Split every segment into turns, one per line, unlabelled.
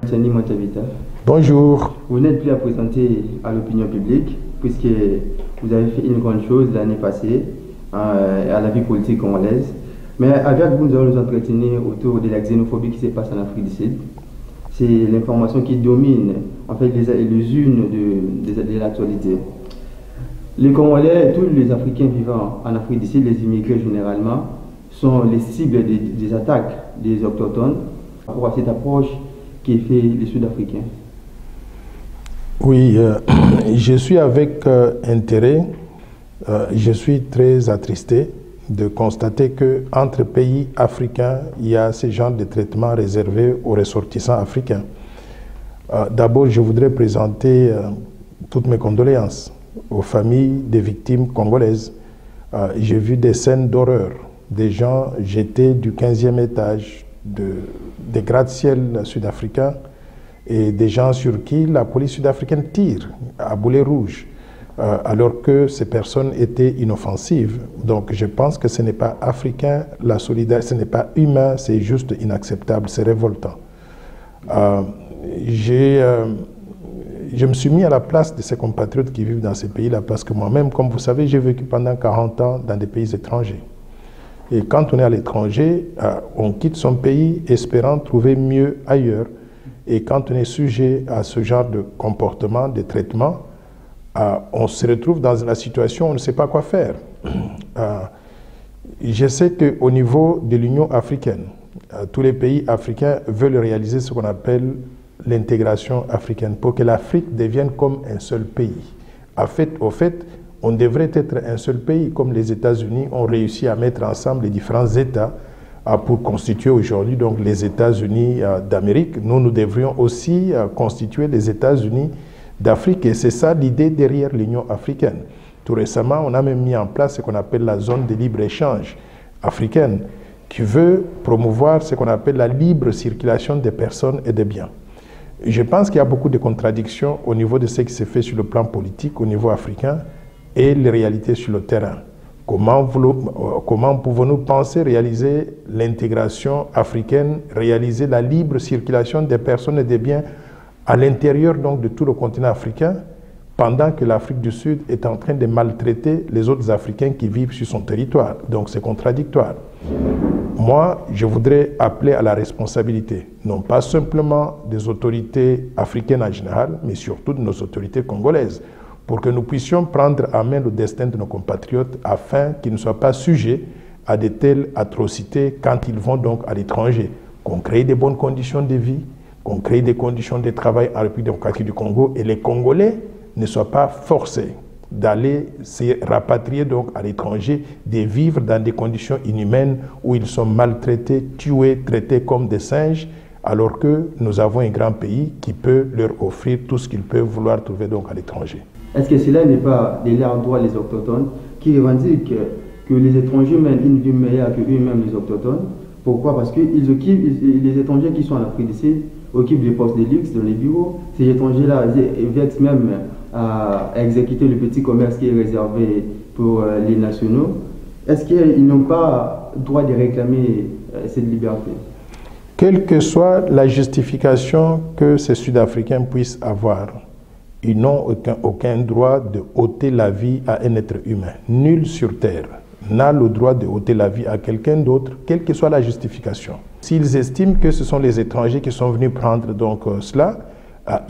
Tiani Montavita.
Bonjour.
Vous n'êtes plus à présenter à l'opinion publique, puisque vous avez fait une grande chose l'année passée à la vie politique congolaise. Mais avec vous, nous allons nous entretenir autour de la xénophobie qui se passe en Afrique du Sud. C'est l'information qui domine en fait les unes de l'actualité. Les Congolais, tous les Africains vivant en Afrique du Sud, les immigrés généralement, sont les cibles des attaques des autochtones par rapport à cette approche qui est faite les Sud-Africains.
Oui, je suis avec intérêt, je suis très attristé de constater qu'entre pays africains, il y a ce genre de traitement réservé aux ressortissants africains. D'abord, je voudrais présenter toutes mes condoléances aux familles des victimes congolaises. J'ai vu des scènes d'horreur, des gens jetés du 15e étage des gratte-ciel sud-africains et des gens sur qui la police sud-africaine tire à boulet rouge, alors que ces personnes étaient inoffensives. Donc je pense que ce n'est pas africain, la solidarité, ce n'est pas humain, c'est juste inacceptable, c'est révoltant. Je me suis mis à la place de ces compatriotes qui vivent dans ces pays-là, parce que moi-même, comme vous savez, j'ai vécu pendant 40 ans dans des pays étrangers. Et quand on est à l'étranger, on quitte son pays espérant trouver mieux ailleurs. Et quand on est sujet à ce genre de comportement, de traitement, on se retrouve dans la situation où on ne sait pas quoi faire. Je sais qu'au niveau de l'Union africaine, tous les pays africains veulent réaliser ce qu'on appelle l'intégration africaine, pour que l'Afrique devienne comme un seul pays. Au fait, on devrait être un seul pays, comme les États-Unis ont réussi à mettre ensemble les différents États pour constituer aujourd'hui donc les États-Unis d'Amérique. Nous devrions aussi constituer les États-Unis d'Afrique, et c'est ça l'idée derrière l'Union africaine. Tout récemment, on a même mis en place ce qu'on appelle la zone de libre-échange africaine, qui veut promouvoir ce qu'on appelle la libre circulation des personnes et des biens. Je pense qu'il y a beaucoup de contradictions au niveau de ce qui se fait sur le plan politique au niveau africain et les réalités sur le terrain. Comment pouvons-nous penser réaliser l'intégration africaine, réaliser la libre circulation des personnes et des biens à l'intérieur donc de tout le continent africain, pendant que l'Afrique du Sud est en train de maltraiter les autres Africains qui vivent sur son territoire. Donc c'est contradictoire. Moi, je voudrais appeler à la responsabilité, non pas simplement des autorités africaines en général, mais surtout de nos autorités congolaises, pour que nous puissions prendre en main le destin de nos compatriotes afin qu'ils ne soient pas sujets à de telles atrocités quand ils vont donc à l'étranger. Qu'on crée des bonnes conditions de vie, qu'on crée des conditions de travail en République démocratique du Congo, et les Congolais ne soient pas forcés d'aller se rapatrier donc à l'étranger, de vivre dans des conditions inhumaines où ils sont maltraités, tués, traités comme des singes, alors que nous avons un grand pays qui peut leur offrir tout ce qu'ils peuvent vouloir trouver donc à l'étranger.
Est-ce que cela n'est pas de leur droit les autochtones qui revendiquent que les étrangers mènent une vie meilleure que eux-mêmes les autochtones? Pourquoi? Parce que les étrangers qui sont en Afrique du Sud occupent des postes de luxe dans les bureaux. Ces étrangers-là vexent même à exécuter le petit commerce qui est réservé pour les nationaux. Est-ce qu'ils n'ont pas droit de réclamer cette liberté?
Quelle que soit la justification que ces Sud-Africains puissent avoir, ils n'ont aucun droit de ôter la vie à un être humain. Nul sur terre n'a le droit de ôter la vie à quelqu'un d'autre, quelle que soit la justification. S'ils estiment que ce sont les étrangers qui sont venus prendre donc cela,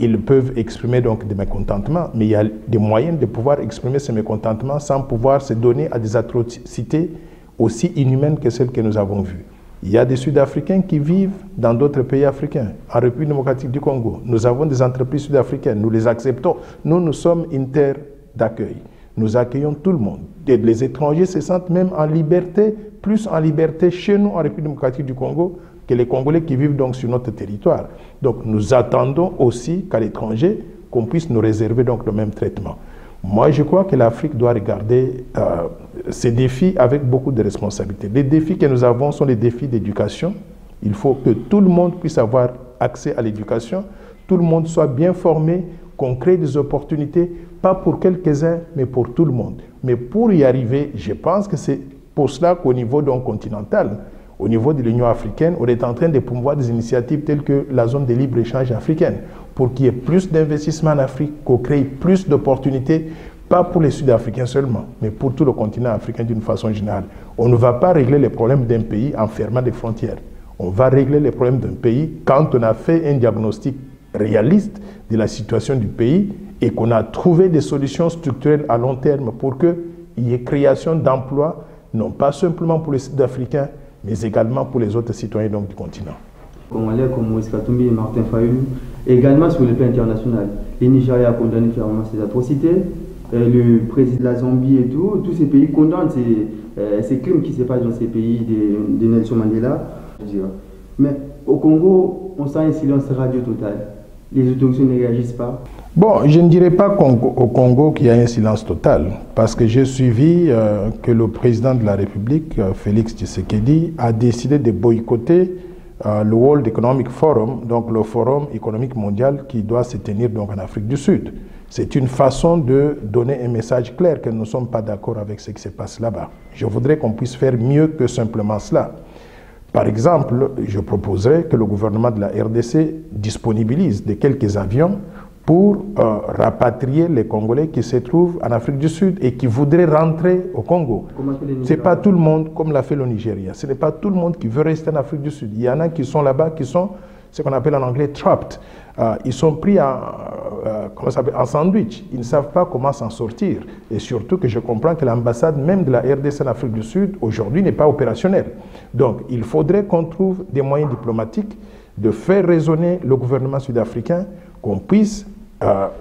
ils peuvent exprimer donc des mécontentements, mais il y a des moyens de pouvoir exprimer ces mécontentements sans pouvoir se donner à des atrocités aussi inhumaines que celles que nous avons vues. Il y a des Sud-Africains qui vivent dans d'autres pays africains, en République démocratique du Congo. Nous avons des entreprises sud-africaines, nous les acceptons. Nous sommes une terre d'accueil. Nous accueillons tout le monde. Et les étrangers se sentent même en liberté, plus en liberté chez nous en République démocratique du Congo que les Congolais qui vivent donc sur notre territoire. Donc nous attendons aussi qu'à l'étranger, qu'on puisse nous réserver donc le même traitement. Moi, je crois que l'Afrique doit regarder ces défis avec beaucoup de responsabilité. Les défis que nous avons sont les défis d'éducation. Il faut que tout le monde puisse avoir accès à l'éducation, tout le monde soit bien formé, qu'on crée des opportunités, pas pour quelques-uns, mais pour tout le monde. Mais pour y arriver, je pense que c'est pour cela qu'au niveau donc continental, Au niveau de l'Union africaine, on est en train de promouvoir des initiatives telles que la zone de libre-échange africaine pour qu'il y ait plus d'investissements en Afrique, qu'on crée plus d'opportunités, pas pour les Sud-Africains seulement, mais pour tout le continent africain d'une façon générale. On ne va pas régler les problèmes d'un pays en fermant des frontières. On va régler les problèmes d'un pays quand on a fait un diagnostic réaliste de la situation du pays et qu'on a trouvé des solutions structurelles à long terme pour qu'il y ait création d'emplois, non pas simplement pour les Sud-Africains, mais également pour les autres citoyens donc, du continent.
Congolais comme Moïse Katumbi et Martin Fayulu, également sur le plan international. Le Nigeria a condamné clairement ces atrocités, le président de la Zambie et tout, tous ces pays condamnent ces crimes qui se passent dans ces pays de Nelson Mandela. Mais au Congo, on sent un silence radio total. Les autorités ne réagissent pas.
Bon, je ne dirais pas au Congo qu'il y a un silence total, parce que j'ai suivi que le président de la République, Félix Tshisekedi, a décidé de boycotter le World Economic Forum, donc le forum économique mondial qui doit se tenir donc en Afrique du Sud. C'est une façon de donner un message clair que nous ne sommes pas d'accord avec ce qui se passe là-bas. Je voudrais qu'on puisse faire mieux que simplement cela. Par exemple, je proposerais que le gouvernement de la RDC disponibilise de quelques avions pour rapatrier les Congolais qui se trouvent en Afrique du Sud et qui voudraient rentrer au Congo. Ce n'est pas tout le monde, comme l'a fait le Nigeria, ce n'est pas tout le monde qui veut rester en Afrique du Sud. Il y en a qui sont là-bas, qui sont ce qu'on appelle en anglais trapped. Ils sont pris en sandwich. Ils ne savent pas comment s'en sortir. Et surtout que je comprends que l'ambassade même de la RDC en Afrique du Sud, aujourd'hui, n'est pas opérationnelle. Donc, il faudrait qu'on trouve des moyens diplomatiques de faire raisonner le gouvernement sud-africain, qu'on puisse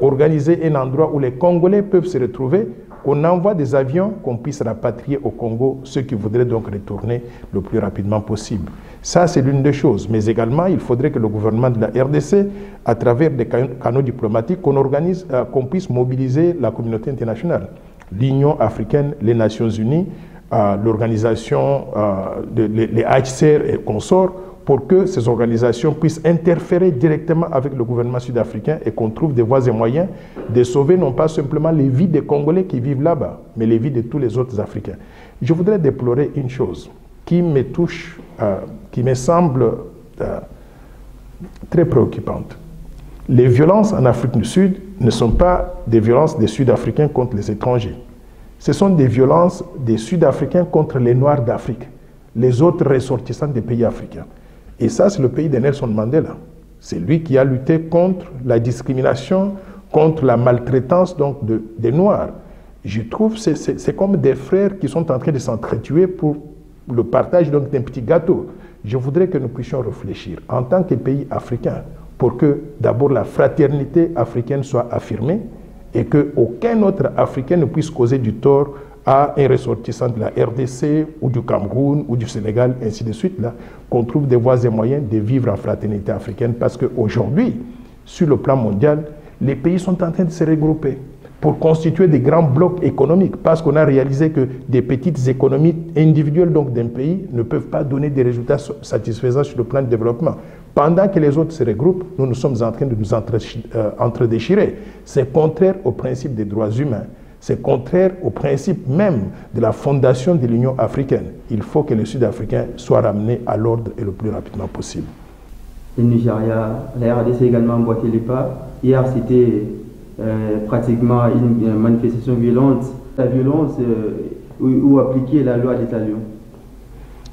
organiser un endroit où les Congolais peuvent se retrouver, qu'on envoie des avions, qu'on puisse rapatrier au Congo ceux qui voudraient donc retourner le plus rapidement possible. Ça, c'est l'une des choses. Mais également, il faudrait que le gouvernement de la RDC, à travers des canaux diplomatiques, qu'on puisse mobiliser la communauté internationale. L'Union africaine, les Nations unies, l'organisation, les HCR et consorts, pour que ces organisations puissent interférer directement avec le gouvernement sud-africain et qu'on trouve des voies et moyens de sauver non pas simplement les vies des Congolais qui vivent là-bas, mais les vies de tous les autres Africains. Je voudrais déplorer une chose qui me touche, qui me semble très préoccupante. Les violences en Afrique du Sud ne sont pas des violences des Sud-Africains contre les étrangers. Ce sont des violences des Sud-Africains contre les Noirs d'Afrique, les autres ressortissants des pays africains. Et ça, c'est le pays de Nelson Mandela. C'est lui qui a lutté contre la discrimination, contre la maltraitance donc, des Noirs. Je trouve que c'est comme des frères qui sont en train de s'entretuer pour le partage d'un petit gâteau. Je voudrais que nous puissions réfléchir en tant que pays africain pour que d'abord la fraternité africaine soit affirmée et qu'aucun autre Africain ne puisse causer du tort à un ressortissant de la RDC ou du Cameroun ou du Sénégal, ainsi de suite, qu'on trouve des voies et moyens de vivre en fraternité africaine parce qu'aujourd'hui, sur le plan mondial, les pays sont en train de se regrouper pour constituer des grands blocs économiques parce qu'on a réalisé que des petites économies individuelles d'un pays ne peuvent pas donner des résultats satisfaisants sur le plan de développement. Pendant que les autres se regroupent, nous sommes en train de nous entredéchirer. C'est contraire au principe des droits humains. C'est contraire au principe même de la fondation de l'Union africaine. Il faut que les Sud-Africains soient ramenés à l'ordre et le plus rapidement possible.
Le Nigeria, la RDC également emboîté les pas. Hier, c'était pratiquement une manifestation violente. La violence ou appliquer la loi des Lion.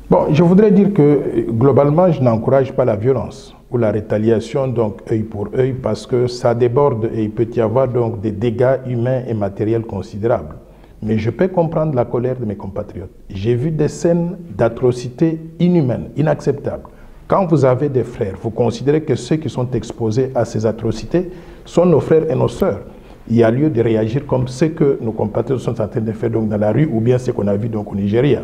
Bon, je voudrais dire que globalement, je n'encourage pas la violence ou la rétaliation, donc œil pour œil, parce que ça déborde et il peut y avoir donc des dégâts humains et matériels considérables. Mais je peux comprendre la colère de mes compatriotes. J'ai vu des scènes d'atrocités inhumaines, inacceptables. Quand vous avez des frères, vous considérez que ceux qui sont exposés à ces atrocités sont nos frères et nos sœurs. Il y a lieu de réagir comme ce que nos compatriotes sont en train de faire donc dans la rue ou bien ce qu'on a vu donc au Nigeria.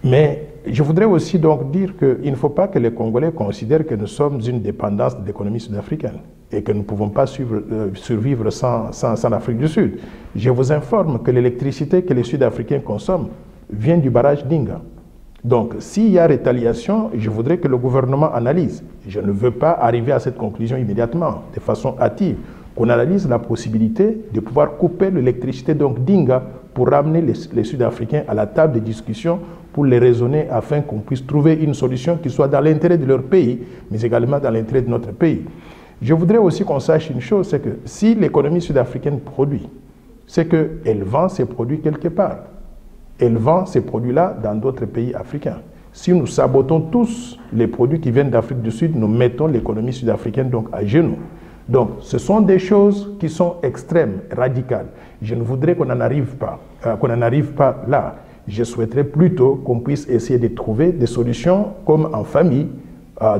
Mais je voudrais aussi donc dire qu'il ne faut pas que les Congolais considèrent que nous sommes une dépendance de l'économie sud-africaine et que nous ne pouvons pas survivre sans l'Afrique du Sud. Je vous informe que l'électricité que les Sud-Africains consomment vient du barrage d'Inga. Donc, s'il y a rétaliation, je voudrais que le gouvernement analyse. Je ne veux pas arriver à cette conclusion immédiatement, de façon hâtive, qu'on analyse la possibilité de pouvoir couper l'électricité d'Inga pour ramener les Sud-Africains à la table de discussion, pour les raisonner afin qu'on puisse trouver une solution qui soit dans l'intérêt de leur pays, mais également dans l'intérêt de notre pays. Je voudrais aussi qu'on sache une chose, c'est que si l'économie sud-africaine produit, c'est qu'elle vend ses produits quelque part. Elle vend ces produits-là dans d'autres pays africains. Si nous sabotons tous les produits qui viennent d'Afrique du Sud, nous mettons l'économie sud-africaine donc à genoux. Donc, ce sont des choses qui sont extrêmes, radicales. Je ne voudrais qu'on n'en arrive pas là. Je souhaiterais plutôt qu'on puisse essayer de trouver des solutions comme en famille,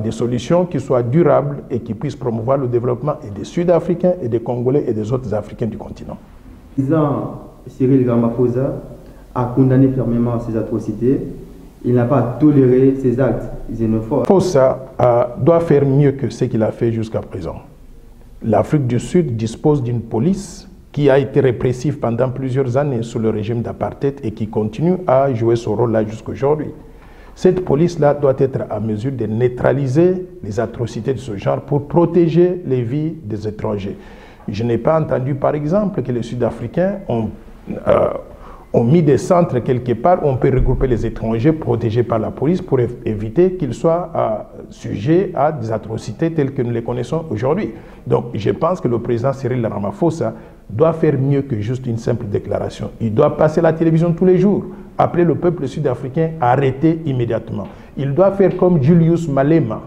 des solutions qui soient durables et qui puissent promouvoir le développement et des Sud-Africains et des Congolais et des autres Africains du continent.
Le président Cyril Ramaphosa a condamné fermement ces atrocités. Il n'a pas toléré ces actes xénophobes.
Ramaphosa doit faire mieux que ce qu'il a fait jusqu'à présent. L'Afrique du Sud dispose d'une police qui a été répressive pendant plusieurs années sous le régime d'apartheid et qui continue à jouer ce rôle-là jusqu'à aujourd'hui. Cette police-là doit être à mesure de neutraliser les atrocités de ce genre pour protéger les vies des étrangers. Je n'ai pas entendu, par exemple, que les Sud-Africains ont mis des centres quelque part où on peut regrouper les étrangers protégés par la police pour éviter qu'ils soient sujets à des atrocités telles que nous les connaissons aujourd'hui. Donc, je pense que le président Cyril Ramaphosa doit faire mieux que juste une simple déclaration. Il doit passer à la télévision tous les jours, appeler le peuple sud-africain à arrêter immédiatement. Il doit faire comme Julius Malema,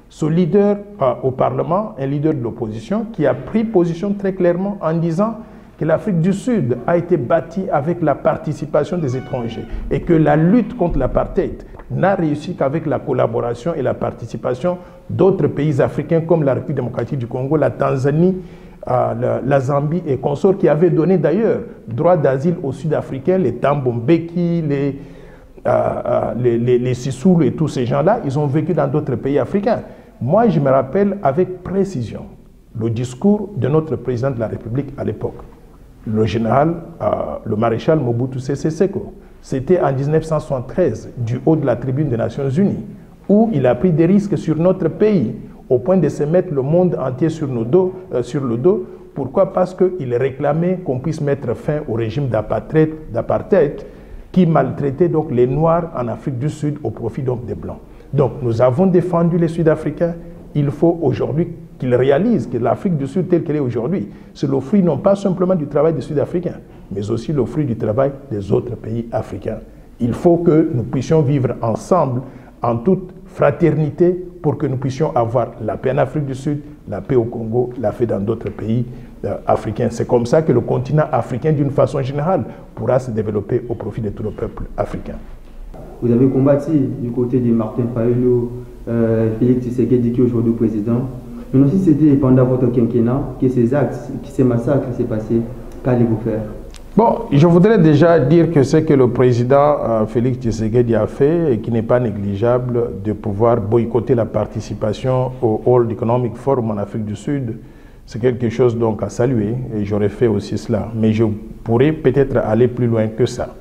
ce leader au Parlement, un leader de l'opposition, qui a pris position très clairement en disant que l'Afrique du Sud a été bâtie avec la participation des étrangers et que la lutte contre l'apartheid n'a réussi qu'avec la collaboration et la participation d'autres pays africains comme la République démocratique du Congo, la Tanzanie, la Zambie et consorts, qui avaient donné d'ailleurs droit d'asile aux Sud-Africains, les Thabo Mbeki, les Sissoulu et tous ces gens-là. Ils ont vécu dans d'autres pays africains. Moi, je me rappelle avec précision le discours de notre président de la République à l'époque, le général, le maréchal Mobutu Sese Seko. C'était en 1973, du haut de la tribune des Nations Unies, où il a pris des risques sur notre pays, au point de se mettre le monde entier sur le dos. Pourquoi? Parce qu'il réclamait qu'on puisse mettre fin au régime d'apartheid qui maltraitait donc les Noirs en Afrique du Sud au profit donc des Blancs. Donc nous avons défendu les Sud-Africains. Il faut aujourd'hui qu'ils réalisent que l'Afrique du Sud telle qu'elle est aujourd'hui, c'est le fruit non pas simplement du travail des Sud-Africains, mais aussi le fruit du travail des autres pays africains. Il faut que nous puissions vivre ensemble en toute fraternité pour que nous puissions avoir la paix en Afrique du Sud, la paix au Congo, la paix dans d'autres pays africains. C'est comme ça que le continent africain, d'une façon générale, pourra se développer au profit de tout le peuple africain.
Vous avez combattu du côté de Martin Fayulu, Félix Tshisekedi qui est aujourd'hui président. Mais aussi c'était pendant votre quinquennat que ces actes, que ces massacres s'est passé. Qu'allez-vous faire?
Bon, je voudrais déjà dire que ce que le président Félix Tshisekedi a fait et qui n'est pas négligeable de pouvoir boycotter la participation au World Economic Forum en Afrique du Sud, c'est quelque chose donc à saluer et j'aurais fait aussi cela. Mais je pourrais peut-être aller plus loin que ça.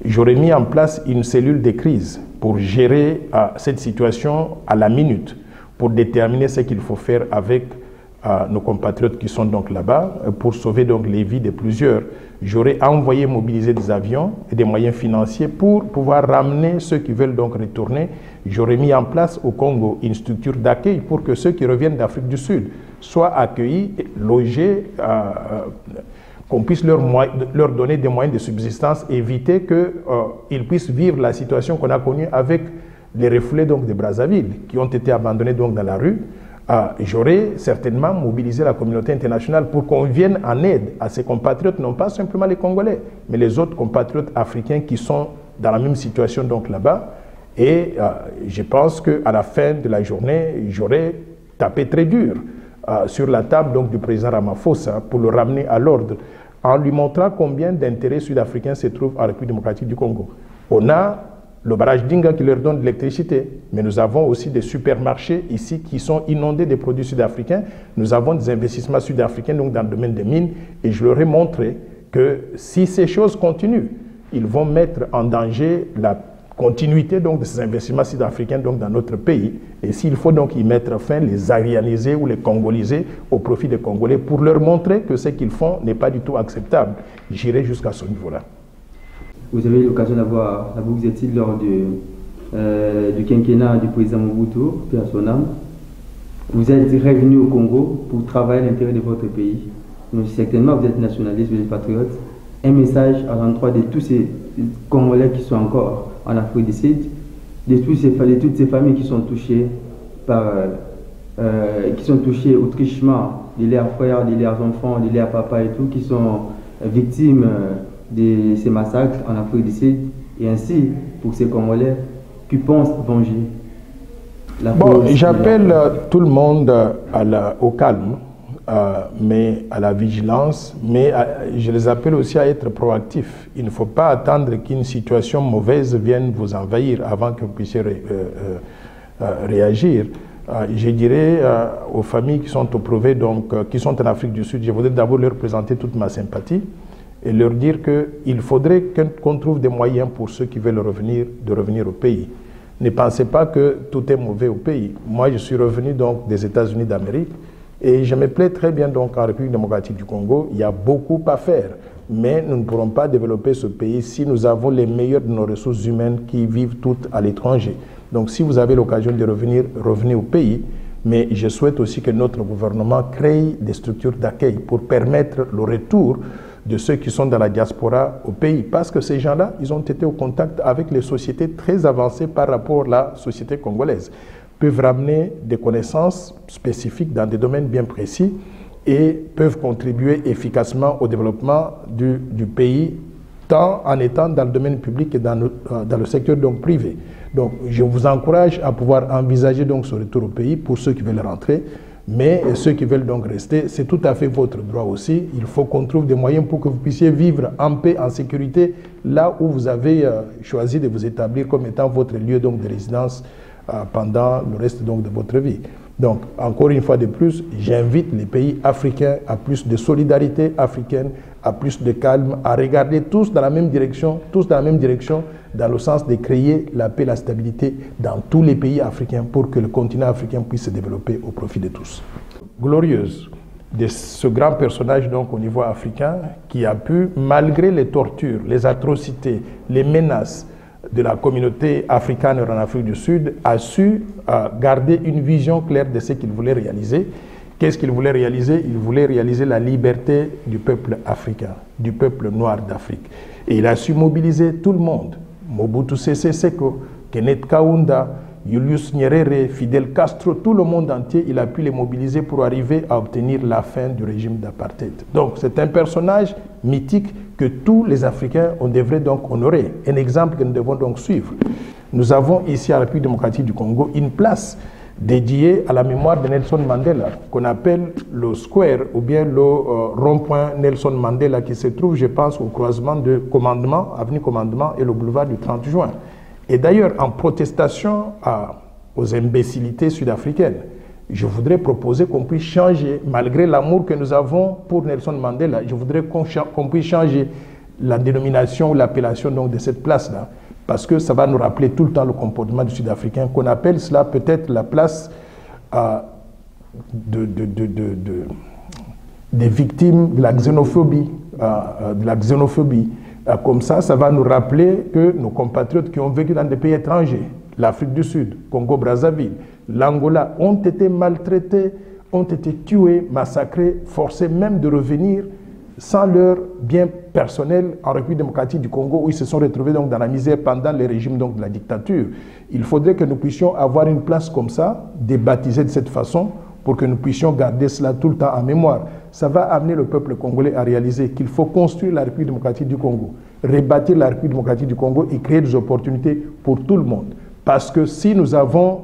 J'aurais mis en place une cellule de crise pour gérer cette situation à la minute, pour déterminer ce qu'il faut faire avec nos compatriotes qui sont donc là-bas, pour sauver donc les vies de plusieurs. J'aurais envoyé mobiliser des avions et des moyens financiers pour pouvoir ramener ceux qui veulent donc retourner. J'aurais mis en place au Congo une structure d'accueil pour que ceux qui reviennent d'Afrique du Sud soient accueillis, logés, qu'on puisse leur donner des moyens de subsistance, éviter qu'ils puissent vivre la situation qu'on a connue avec les refoulés donc de Brazzaville, qui ont été abandonnés donc dans la rue. J'aurais certainement mobilisé la communauté internationale pour qu'on vienne en aide à ces compatriotes, non pas simplement les Congolais, mais les autres compatriotes africains qui sont dans la même situation donc là-bas. Et je pense qu'à la fin de la journée, j'aurais tapé très dur sur la table donc, du président Ramaphosa pour le ramener à l'ordre, en lui montrant combien d'intérêts sud-africains se trouvent en République démocratique du Congo. On a le barrage d'Inga qui leur donne de l'électricité, mais nous avons aussi des supermarchés ici qui sont inondés de produits sud-africains. Nous avons des investissements sud-africains donc dans le domaine des mines, et je leur ai montré que si ces choses continuent, ils vont mettre en danger la continuité donc de ces investissements sud-africains donc dans notre pays. Et s'il faut donc y mettre fin, les arianiser ou les congoliser au profit des Congolais pour leur montrer que ce qu'ils font n'est pas du tout acceptable, j'irai jusqu'à ce niveau-là.
vous avez eu l'occasion d'avoir la Bourse d'études lors du quinquennat du président Mobutu, puis à son âme. Vous êtes revenu au Congo pour travailler à l'intérieur de votre pays. Donc, certainement, vous êtes nationaliste, vous êtes patriote. Un message à l'endroit de tous ces Congolais qui sont encore en Afrique du Sud, de toutes ces familles qui sont touchées au trichement de leurs frères, de leurs enfants, de leurs papas et tout, qui sont victimes de ces massacres en Afrique du Sud, et ainsi pour ces Congolais qui pensent venger.
Bon, j'appelle tout le monde au calme, mais à la vigilance, mais je les appelle aussi à être proactifs. Il ne faut pas attendre qu'une situation mauvaise vienne vous envahir avant que vous puissiez réagir. Je dirais aux familles qui sont éprouvées, donc qui sont en Afrique du Sud, je voudrais d'abord leur présenter toute ma sympathie et leur dire qu'il faudrait qu'on trouve des moyens pour ceux qui veulent revenir, de revenir au pays. Ne pensez pas que tout est mauvais au pays. Moi, je suis revenu donc des États-Unis d'Amérique et je me plais très bien donc en République démocratique du Congo. Il y a beaucoup à faire, mais nous ne pourrons pas développer ce pays si nous avons les meilleurs de nos ressources humaines qui vivent toutes à l'étranger. Donc, si vous avez l'occasion de revenir, revenez au pays. Mais je souhaite aussi que notre gouvernement crée des structures d'accueil pour permettre le retour de ceux qui sont dans la diaspora au pays. Parce que ces gens-là, ils ont été au contact avec les sociétés très avancées par rapport à la société congolaise, peuvent ramener des connaissances spécifiques dans des domaines bien précis et peuvent contribuer efficacement au développement du pays, tant en étant dans le domaine public et dans le secteur donc privé. Donc, je vous encourage à pouvoir envisager donc ce retour au pays pour ceux qui veulent rentrer. Mais ceux qui veulent donc rester, c'est tout à fait votre droit aussi. Il faut qu'on trouve des moyens pour que vous puissiez vivre en paix, en sécurité, là où vous avez choisi de vous établir comme étant votre lieu donc de résidence pendant le reste donc de votre vie. Donc, encore une fois de plus, j'invite les pays africains à plus de solidarité africaine, à plus de calme, à regarder tous dans la même direction, dans le sens de créer la paix et la stabilité dans tous les pays africains pour que le continent africain puisse se développer au profit de tous. Glorieuse de ce grand personnage donc au niveau africain qui a pu, malgré les tortures, les atrocités, les menaces de la communauté africaine en Afrique du Sud, a su garder une vision claire de ce qu'il voulait réaliser. Qu'est-ce qu'il voulait réaliser? Il voulait réaliser la liberté du peuple africain, du peuple noir d'Afrique. Et il a su mobiliser tout le monde. Mobutu Sese Seko, Kenneth Kaunda, Julius Nyerere, Fidel Castro, tout le monde entier, il a pu les mobiliser pour arriver à obtenir la fin du régime d'apartheid. Donc c'est un personnage mythique que tous les Africains, on devrait donc honorer. Un exemple que nous devons donc suivre. Nous avons ici à la République démocratique du Congo une place dédiée à la mémoire de Nelson Mandela, qu'on appelle le Square ou bien le rond-point Nelson Mandela, qui se trouve, je pense, au croisement de Commandement, avenue Commandement et le boulevard du 30 juin. Et d'ailleurs, en protestation aux imbécilités sud-africaines, je voudrais proposer qu'on puisse changer, malgré l'amour que nous avons pour Nelson Mandela, je voudrais qu'on puisse changer la dénomination ou l'appellation de cette place-là, parce que ça va nous rappeler tout le temps le comportement du Sud-Africain, qu'on appelle cela peut-être la place des victimes de la xénophobie. Comme ça va nous rappeler que nos compatriotes qui ont vécu dans des pays étrangers, l'Afrique du Sud, Congo-Brazzaville, l'Angola, ont été maltraités, ont été tués, massacrés, forcés même de revenir sans leur bien personnel en République démocratique du Congo, où ils se sont retrouvés donc dans la misère pendant les régimes donc de la dictature. Il faudrait que nous puissions avoir une place comme ça, débaptisée de cette façon, pour que nous puissions garder cela tout le temps en mémoire. Ça va amener le peuple congolais à réaliser qu'il faut construire la République démocratique du Congo, rebâtir la République démocratique du Congo et créer des opportunités pour tout le monde. Parce que si nous avons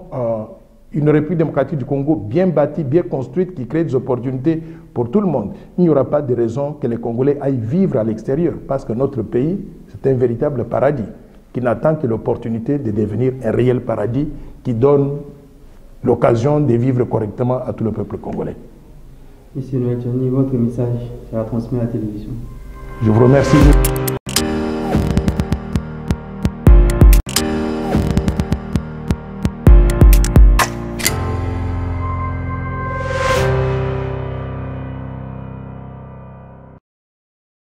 une République démocratique du Congo bien bâtie, bien construite, qui crée des opportunités pour tout le monde, il n'y aura pas de raison que les Congolais aillent vivre à l'extérieur, parce que notre pays, c'est un véritable paradis, qui n'attend que l'opportunité de devenir un réel paradis qui donne l'occasion de vivre correctement à tout le peuple congolais.
Monsieur Noël Johnny, votre message sera transmis à la télévision.
Je vous remercie.